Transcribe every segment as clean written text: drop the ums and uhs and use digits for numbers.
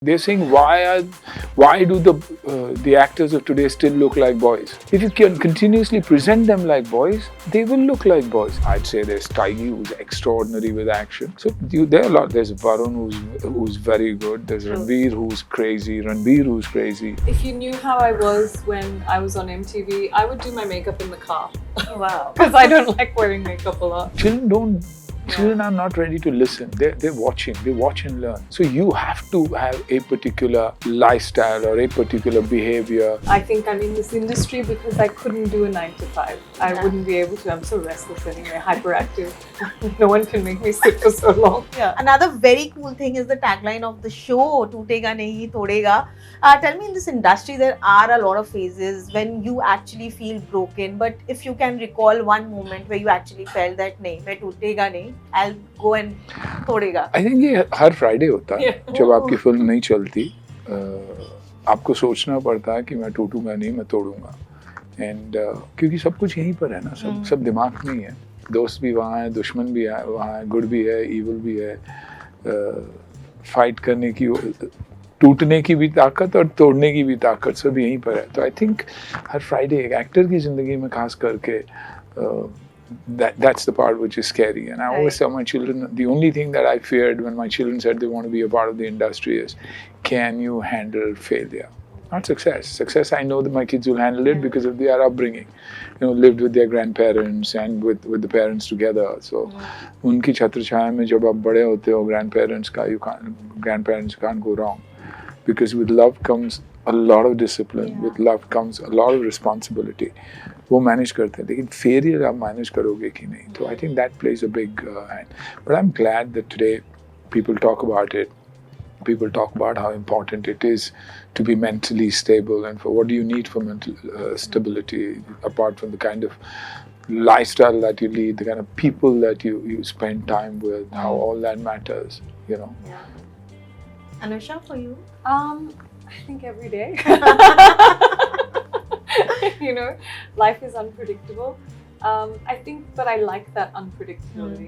They're saying why do the actors of today still look like boys? If you can continuously present them like boys, they will look like boys. I'd say there's Taigi, who's extraordinary with action. So there are a lot. There's Varun, who's very good. There's Ranbir, who's crazy. If you knew how I was when I was on MTV, I would do my makeup in the car. Wow. Because I don't like wearing makeup a lot. Children are not ready to listen. They're watching. They watch and learn. So you have to have a particular lifestyle or a particular behavior. I think I'm in this industry because I couldn't do a 9 to 5. I wouldn't be able to. I'm so restless anyway, hyperactive. No one can make me sit for so long. Yeah. Another very cool thing is the tagline of the show, Tootega nahi todega. Tell me, in this industry, there are a lot of phases when you actually feel broken. But if you can recall one moment where you actually felt that, nahi, main tootega nahi, I'll go and todega. I think ये हर Friday होता है जब आपकी film नहीं चलती आपको सोचना पड़ता है कि मैं टूटूंगा नहीं मैं तोड़ूंगा एंड क्योंकि सब कुछ यहीं पर है ना सब दिमाग में ही है दोस्त भी वहाँ है दुश्मन भी है वहाँ है गुड भी है इविल भी है फाइट करने की टूटने की भी ताकत और तोड़ने की भी ताकत सब यहीं पर है तो आई थिंक हर फ्राइडे एक एक्टर की ज़िंदगी में खास करके that's the part which is scary and I always tell my children the only thing that I feared when my children said they want to be a part of the industry is can you handle failure not success I know that my kids will handle it because of their upbringing lived with their grandparents and with the parents together so unki chhatra chhaya mein jab aap bade hote ho grandparents can't go wrong because with love comes a lot of discipline with love comes a lot of responsibility वो manage करते हैं लेकिन failure आप manage करोगे कि नहीं तो I think that plays a big hand but I am glad that today people talk about how important it is to be mentally stable and for what do you need for mental stability apart from the kind of lifestyle that you lead the kind of people that you spend time with how all that matters Anusha, for you? I think every day. Life is unpredictable. I think, but I like that unpredictability.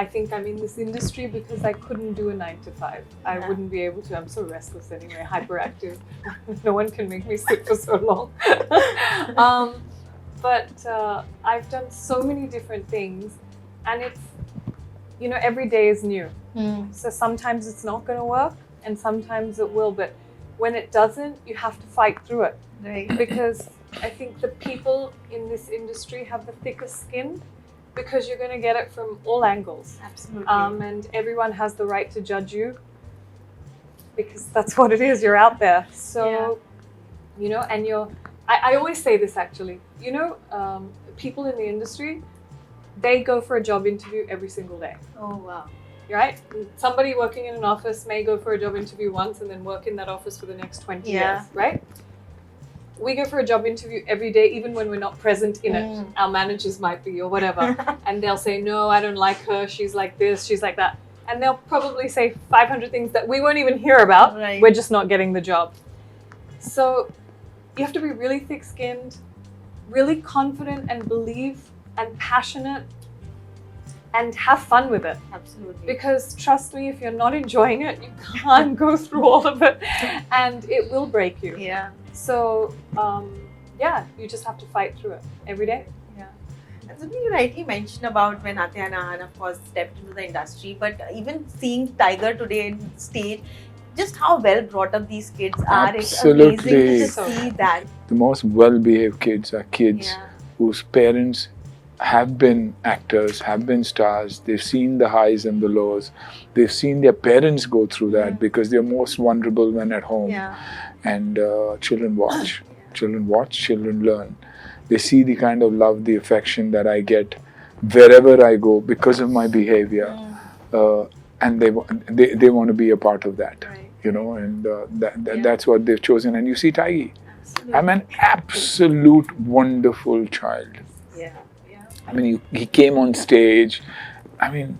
I think I'm in this industry because I couldn't do a 9 to 5. I wouldn't be able to. I'm so restless anyway, hyperactive. No one can make me sit for so long. But I've done so many different things, and it's, every day is new. So sometimes it's not going to work, and sometimes it will. But when it doesn't, you have to fight through it. Right. Because I think the people in this industry have the thickest skin because you're going to get it from all angles. Absolutely. And everyone has the right to judge you because that's what it is. You're out there. So, and I always say this actually, people in the industry, they go for a job interview every single day. Oh, wow. Right? Somebody working in an office may go for a job interview once and then work in that office for the next 20 years, right? We go for a job interview every day, even when we're not present in it. Our managers might be or whatever. And they'll say, no, I don't like her. She's like this, she's like that. And they'll probably say 500 things that we won't even hear about. Right. We're just not getting the job. So you have to be really thick-skinned, really confident and believe and passionate and have fun with it. Absolutely. Because trust me, if you're not enjoying it, you can't go through all of it and it will break you. Yeah. So, you just have to fight through it every day. Yeah. As you rightly mentioned about when Atya and Ahan, of course, stepped into the industry, but even seeing Tiger today on stage, just how well brought up these kids are. Absolutely. It's amazing to just see that. The most well-behaved kids are kids whose parents have been actors, have been stars. They've seen the highs and the lows. They've seen their parents go through that because they're most vulnerable when at home. And children watch. Children learn. They see the kind of love, the affection that I get wherever I go because of my behavior. And they want to be a part of that. And that's what they've chosen. And you see Taigi. I'm an absolute wonderful child. Yeah. I mean, he came on stage, and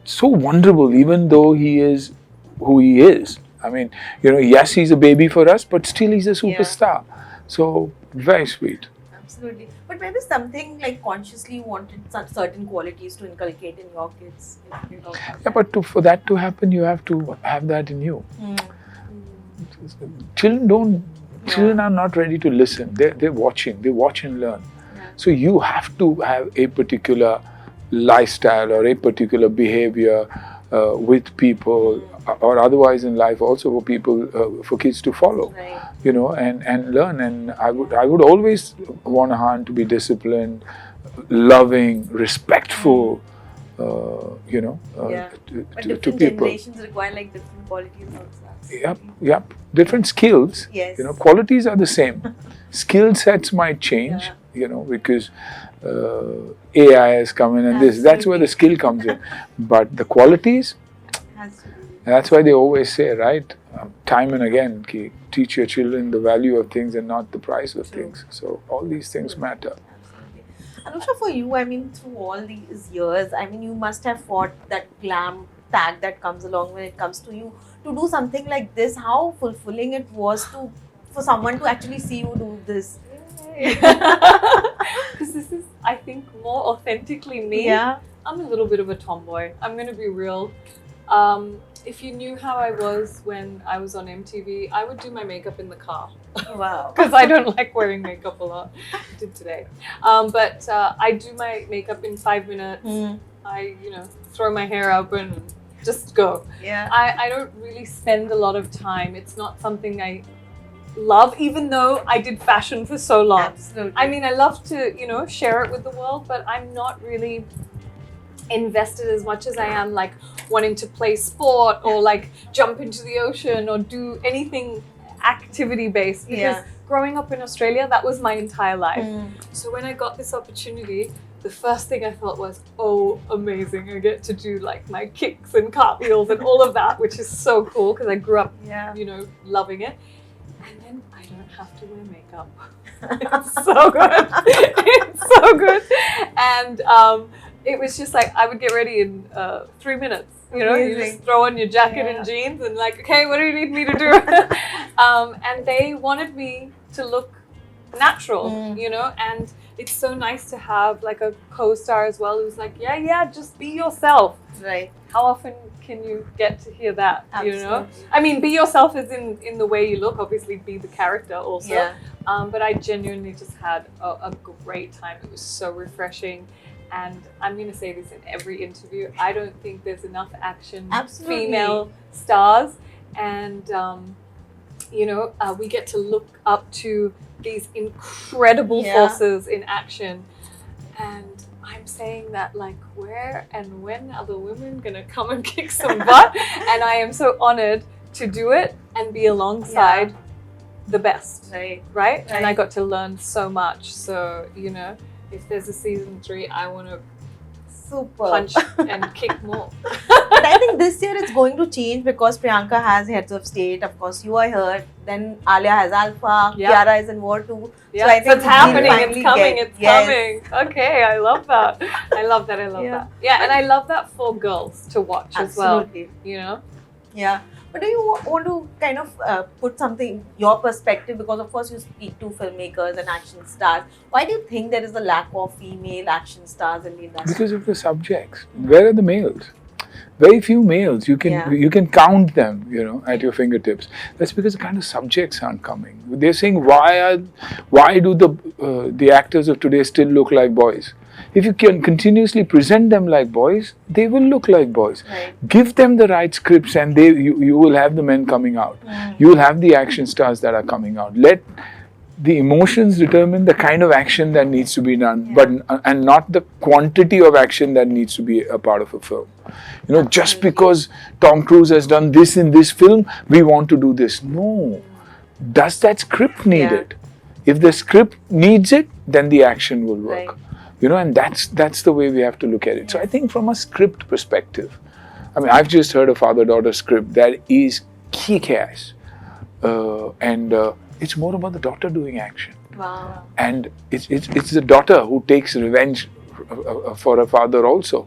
so wonderful, even though he is who he is. Yes, he's a baby for us, but still he's a superstar. So, very sweet. Absolutely. But maybe something like consciously you wanted certain qualities to inculcate in your kids. If you talk about Yeah, but for that to happen, you have to have that in you. Children are not ready to listen. They're watching. They watch and learn. Yeah. So you have to have a particular lifestyle or a particular behavior with people, or otherwise in life also for people, for kids to follow. Right. You know, and learn. And I would always want a hand to be disciplined, loving, respectful. You know, But to different people. generations require like different qualities also. Yep. Different skills. Yes. You know, qualities are the same. Skill sets might change. You know, because AI has come in, and that's where the skill comes in. But the qualities, Has to be. that's why they always say, right, time and again, teach your children the value of things and not the price of things. So all these things matter. Absolutely. Anusha, for you, I mean, through all these years, I mean, you must have fought that glam tag that comes along when it comes to you. To do something like this, how fulfilling it was for someone to actually see you do this. Because this is, I think, more authentically me. Yeah. I'm a little bit of a tomboy. I'm going to be real. If you knew how I was when I was on MTV, I would do my makeup in the car. Wow. Because I don't like wearing makeup a lot. I did today. But I do my makeup in 5 minutes. I, throw my hair up and just go. Yeah. I don't really spend a lot of time. It's not something I love, even though I did fashion for so long. Absolutely. I mean, I love to, share it with the world, but I'm not really invested as much as I am like wanting to play sport or like jump into the ocean or do anything activity based, because growing up in Australia, that was my entire life. So when I got this opportunity, the first thing I thought was, oh, amazing, I get to do like my kicks and cartwheels and all of that, which is so cool because I grew up loving it. And then I don't have to wear makeup. It's so good. It's so good. And it was just like, I would get ready in 3 minutes. You just throw on your jacket and jeans and like, okay, what do you need me to do? And they wanted me to look natural, and it's so nice to have like a co-star as well who's like, yeah, just be yourself. Right. How often can you get to hear that? Absolutely. I mean, be yourself is in the way you look, obviously be the character also. Yeah. But I genuinely just had a great time. It was so refreshing. And I'm going to say this in every interview, I don't think there's enough action female stars. And, we get to look up to these incredible forces in action. And I'm saying that like, where and when are the women going to come and kick some butt? And I am so honored to do it and be alongside the best. Right? And I got to learn so much. So, if there's a season 3, I want to punch and kick more. But I think this year it's going to change because Priyanka has Heads of State. Of course, you are here. Then Alia has Alpha. Kiara is in War 2. Yeah. So I think it's happening. It's coming. It's coming. Okay, I love that. I love that. Yeah, and I love that for girls to watch as well. Yeah. But do you want to kind of put something, your perspective, because of course you speak to filmmakers and action stars. Why do you think there is a lack of female action stars in the industry? Because of the subjects. Where are the males? Very few males. You can count them, at your fingertips. That's because the kind of subjects aren't coming. They're saying, why do the actors of today still look like boys? If you can continuously present them like boys, they will look like boys. Right. Give them the right scripts and you will have the men coming out. You will have the action stars that are coming out. Let the emotions determine the kind of action that needs to be done, and not the quantity of action that needs to be a part of a film. Just because Tom Cruise has done this in this film, we want to do this. No. Does that script need it? If the script needs it, then the action will work. Right. And that's the way we have to look at it. So I think from a script perspective, I've just heard a father-daughter script that is kick-ass. And it's more about the daughter doing action. Wow. And it's the daughter who takes revenge for her father also.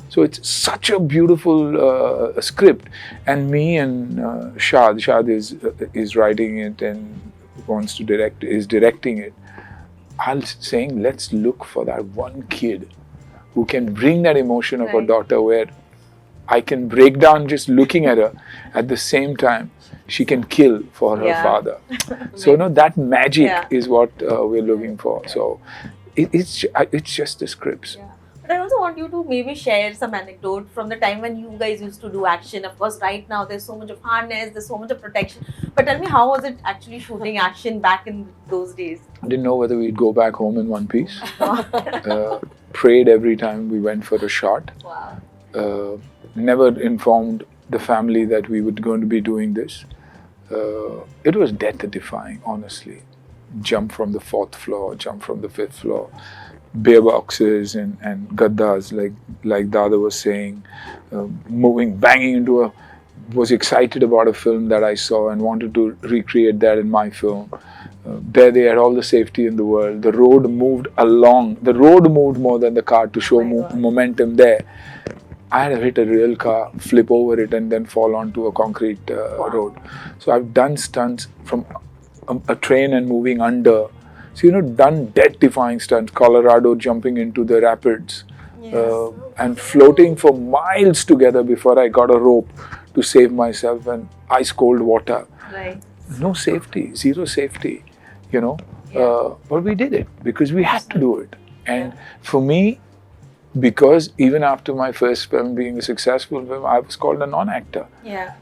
So it's such a beautiful script. And me and Shad is writing it and is directing it. I was saying, let's look for that one kid who can bring that emotion of a Right. daughter where I can break down just looking at her. At the same time, she can kill for her Yeah. father. So, that magic Yeah. is what we're looking for. So, it's just the scripts. Yeah. But I also want you to maybe share some anecdote from the time when you guys used to do action. Of course, right now there's so much of harness, there's so much of protection. But tell me, how was it actually shooting action back in those days? Didn't know whether we'd go back home in one piece. Prayed every time we went for a shot. Wow. Never informed the family that we were going to be doing this. It was death-defying, honestly. Jump from the 4th floor, jump from the 5th floor, bear boxes and gaddas, like Dada was saying, moving, banging into was excited about a film that I saw and wanted to recreate that in my film. There they had all the safety in the world. The road moved along. The road moved more than the car to show momentum there. I had to hit a real car, flip over it, and then fall onto a concrete road. So I've done stunts from a train and moving under. So, done death-defying stunts. Colorado, jumping into the rapids. And floating for miles together before I got a rope to save myself in ice cold water. Right. No safety, zero safety, but we did it because we had to do it. And for me, because even after my first film being a successful film, I was called a non-actor. Yeah.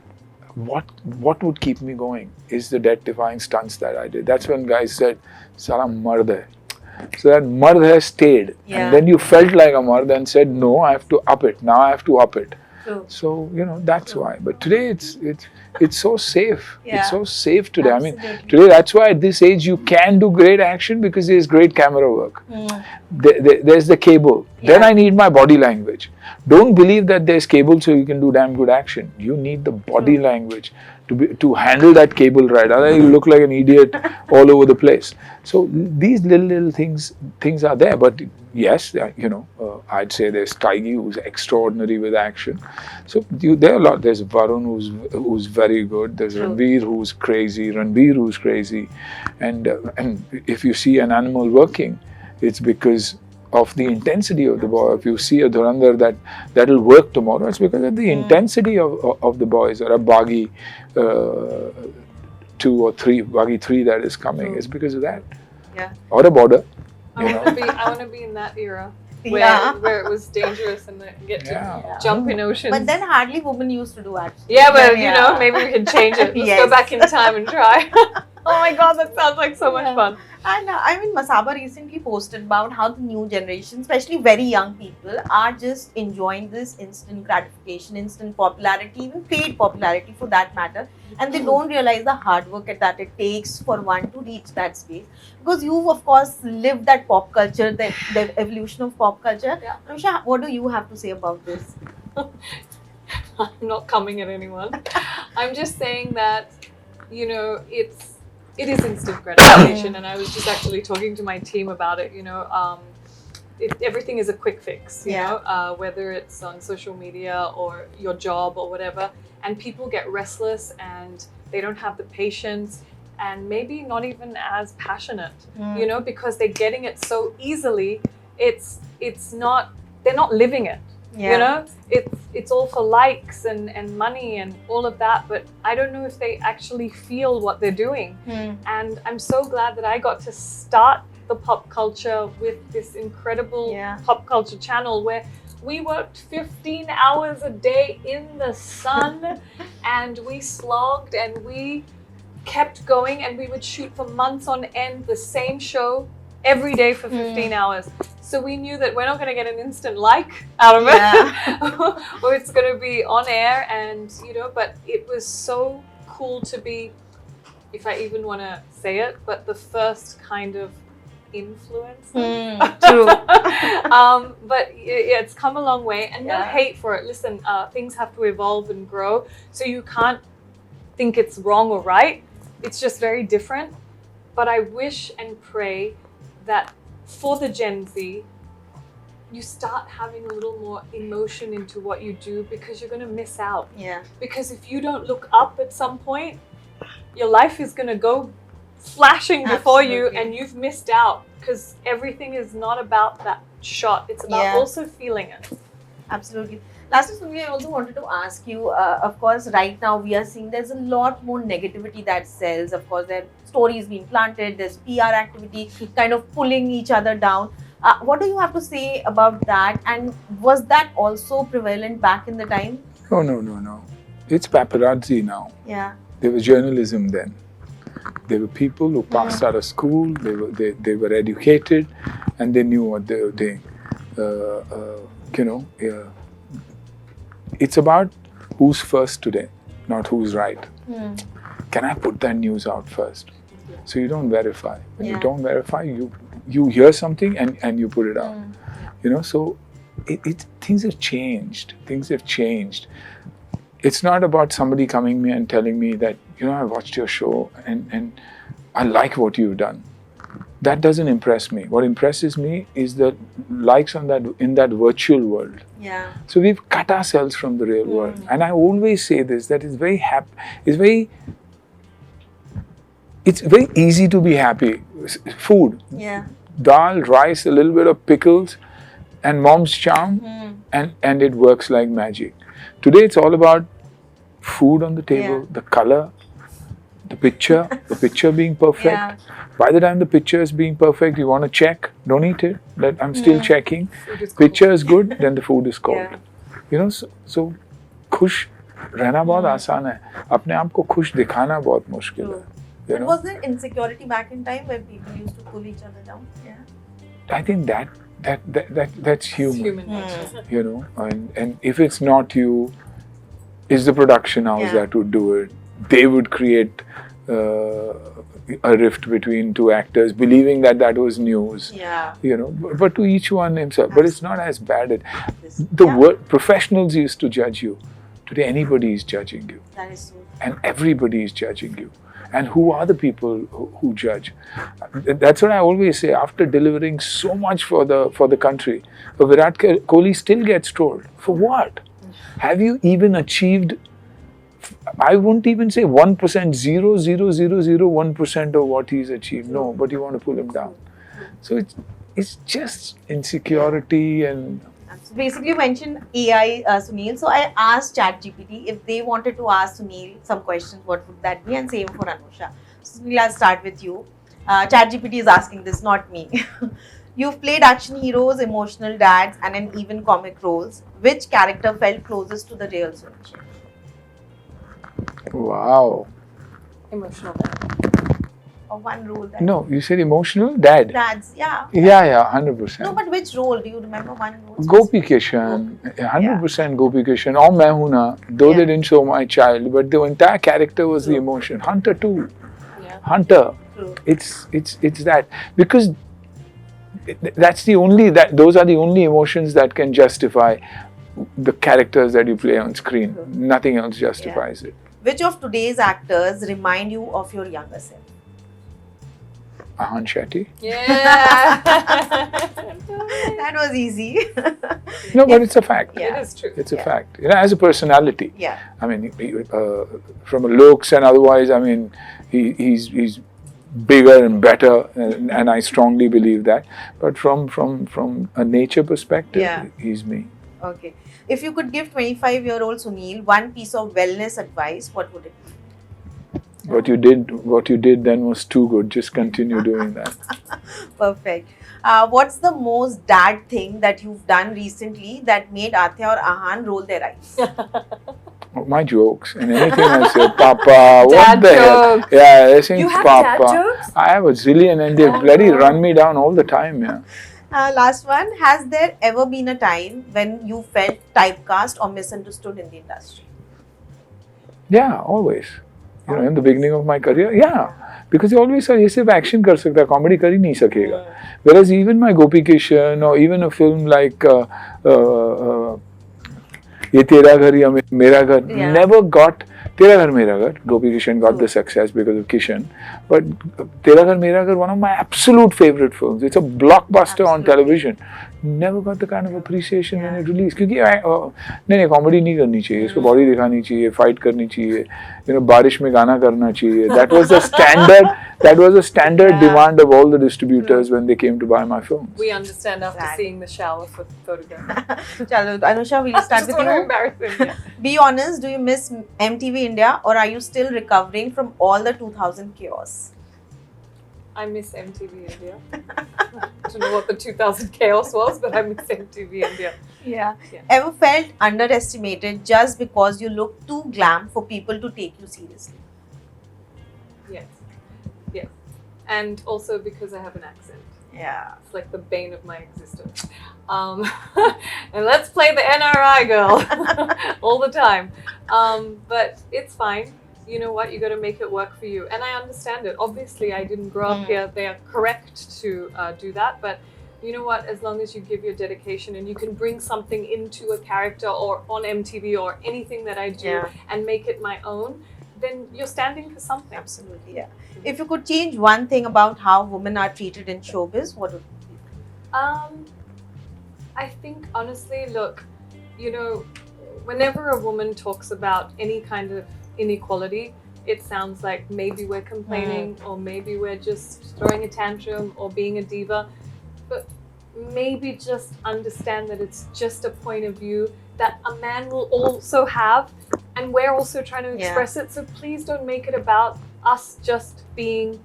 What would keep me going is the death-defying stunts that I did. That's when guys said, "Sala mard hai." So that mard hai stayed. Yeah. And then you felt like a mard and said, "No, I have to up it. Now I have to up it." True. So, that's why. But today it's so safe. Yeah. It's so safe today. I mean, Absolutely. today that's why at this age you can do great action because there's great camera work. There's the cable. Then Yeah. I need my body language. Don't believe that there's cable so you can do damn good action. You need the body language to handle that cable right. Otherwise you look like an idiot all over the place. So these little things are there. But yes, I'd say there's Taigi who's extraordinary with action. So there are a lot. There's Varun who's very good. There's Ranveer who's crazy. And if you see an animal working, it's because of the intensity of the boy. If you see a Dhurandhar that'll work tomorrow, it's because of the intensity of the boys. Or a Baghi 2 or 3, Baghi 3 that is coming. It's because of that. Yeah. Or a border. I want to be in that era Yeah. where it was dangerous and they get to Yeah. jump in oceans. But then hardly women used to do action. yeah, but maybe we can change it. Let's Yes. go back in time and try. Oh my god, that sounds like so much fun. And Masaba recently posted about how the new generation, especially very young people, are just enjoying this instant gratification, instant popularity, even paid popularity for that matter. And they don't realize the hard work that it takes for one to reach that space. Because you've, of course, lived that pop culture, the evolution of pop culture. Yeah. Anusha, what do you have to say about this? I'm not coming at anyone. I'm just saying that, it is instant gratification, and I was just actually talking to my team about it. Everything is a quick fix, whether it's on social media or your job or whatever, and people get restless and they don't have the patience and maybe not even as passionate, because they're getting it so easily. They're not living it. It's all for likes and money and all of that, but I don't know if they actually feel what they're doing. And I'm so glad that I got to start the pop culture with this incredible pop culture channel where we worked 15 hours a day in the sun and we slogged and we kept going, and we would shoot for months on end the same show every day for 15 hours. So we knew that we're not going to get an instant like out of it, or it's going to be on air, and but it was so cool to be, if I even want to say it, but the first kind of influencer. True. But it's come a long way, and no hate for it. Listen, things have to evolve and grow, so you can't think it's wrong or right. It's just very different. But I wish and pray that for the Gen Z, you start having a little more emotion into what you do, because you're going to miss out. Yeah. Because if you don't look up at some point, your life is going to go flashing before you, and you've missed out because everything is not about that shot. It's about Yeah. also feeling it. Absolutely. Lastly, Suniel, I also wanted to ask you, of course, right now we are seeing there's a lot more negativity that sells. Of course, there are stories being planted, there's PR activity kind of pulling each other down. What do you have to say about that? And was that also prevalent back in the time? No. It's paparazzi now. Yeah. There was journalism then. There were people who passed out of school, they were educated, and they knew what they were doing. It's about who's first today, not who's right. Can I put that news out first? So you don't verify. When you don't verify, you hear something and you put it out. So things have changed. Things have changed. It's not about somebody coming to me and telling me that, I watched your show and I like what you've done. That doesn't impress me. What impresses me is the likes on that in that virtual world. Yeah. So we've cut ourselves from the real world. And I always say this, that it's very easy to be happy. Food. Yeah. Dal, rice, a little bit of pickles, and mom's charm, and it works like magic. Today it's all about food on the table, the color, the picture being perfect. Yeah. By the time the picture is being perfect, you want to check, don't eat it, that I'm still checking. Picture is good, then the food is cold. So खुश रहना बहुत आसान है, अपने आप को खुश दिखाना बहुत मुश्किल है. But was there insecurity back in time where people used to pull each other down? Yeah. I think that's human. It's human nature. And if it's not you, it's the production house that would do it. They would create a rift between two actors, believing that was news. Yeah. But to each one himself. But it's not as bad. Professionals used to judge you. Today anybody is judging you. That is true. And everybody is judging you. And who are the people who judge? That's what I always say. After delivering so much for the country, Virat Kohli still gets trolled. For what? Have you even achieved? I wouldn't even say 1%, 0.0001% of what he's achieved. No, but you want to pull him down. So it's just insecurity and. So basically, you mentioned AI, Suniel. So I asked ChatGPT if they wanted to ask Suniel some questions, what would that be? And same for Anusha. So Suniel, I'll start with you. ChatGPT is asking this, not me. You've played action heroes, emotional dads, and in even comic roles. Which character felt closest to the real Suniel Shetty? Wow. Emotional dad. Or one role that. No, you said emotional dad. Dads, yeah. Yeah, 100%. No, but which role? Do you remember one role? Gopi Kishan, 100% Gopi Kishan. Or Main Hoon Na, though they didn't show my child, but the entire character was the emotion. Hunter too. Yeah. Hunter. True. It's that, because those are the only emotions that can justify the characters that you play on screen. Nothing else justifies it. Which of today's actors remind you of your younger self? Shetty. Yeah. That was easy. No, but it's a fact. Yeah. It is true. It's a fact. As a personality. Yeah. I mean, from a looks and otherwise, I mean, he's bigger and better, and I strongly believe that. But from a nature perspective, he's me. Okay. If you could give 25-year-old Suniel one piece of wellness advice, what would it be? What you did then was too good. Just continue doing that. Perfect. What's the most dad thing that you've done recently that made Atya or Ahan roll their eyes? My jokes and anything I say, Papa, what Dad the hell? jokes. Yeah, they saying You have Papa. dad jokes? I have a zillion and they bloody run me down all the time. Yeah. Last one. Has there ever been a time when you felt typecast or misunderstood in the industry? Yeah, always. In the beginning of my career, because you always say, "ये सिर्फ action कर सकता है, comedy कर ही नहीं सकेगा." Whereas even my Gopi Kishan or even a film like ये तेरा घर या मेरा घर never got. तेरा घर मेरा घर. Gopi Kishan got the success because of Kishan, but तेरा घर मेरा घर, one of my absolute favorite films. It's a blockbuster on television. Never got the kind of appreciation when it released. क्योंकि नहीं comedy नहीं करनी चाहिए, इसको body दिखानी चाहिए, fight करनी चाहिए, बारिश में गाना करना चाहिए. That was the standard. That was a standard demand of all the distributors when they came to buy my films. We understand after seeing the shower photograph. Chalo, Anusha, we'll start with you. Embarrassing. Be honest, do you miss MTV India or are you still recovering from all the 2000 chaos? I miss MTV India. I don't know what the 2000 chaos was, but I miss MTV India. Yeah. Ever felt underestimated just because you look too glam for people to take you seriously? Yes. Yes. And also because I have an accent. Yeah. It's like the bane of my existence. And let's play the NRI girl all the time. But it's fine. You know what? You got to make it work for you. And I understand it. Obviously, I didn't grow up here. They are correct to do that. But you know what? As long as you give your dedication and you can bring something into a character or on MTV or anything that I do and make it my own, then you're standing for something. Absolutely, yeah. If you could change one thing about how women are treated in showbiz, what would it be? I think, honestly, look, you know, whenever a woman talks about any kind of inequality, it sounds like maybe we're complaining or maybe we're just throwing a tantrum or being a diva. But maybe just understand that it's just a point of view that a man will also have, and we're also trying to express it. So please don't make it about us just being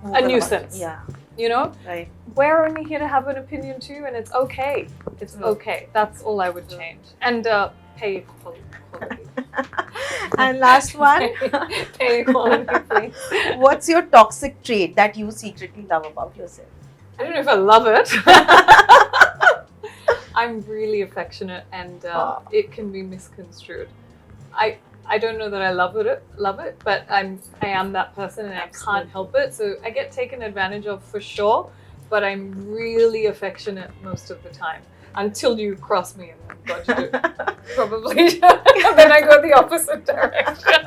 a nuisance. Yeah. You know? Right. We're only here to have an opinion too, and it's okay. It's okay. That's all I would change. And pay equality. And last one. Pay equality, please. What's your toxic trait that you secretly love about yourself? I don't know if I love it. I'm really affectionate, and it can be misconstrued. I don't know that I love it, but I am that person, and I can't help it. So I get taken advantage of for sure, but I'm really affectionate most of the time until you cross me, and then God, you do. Probably. And then I go the opposite direction.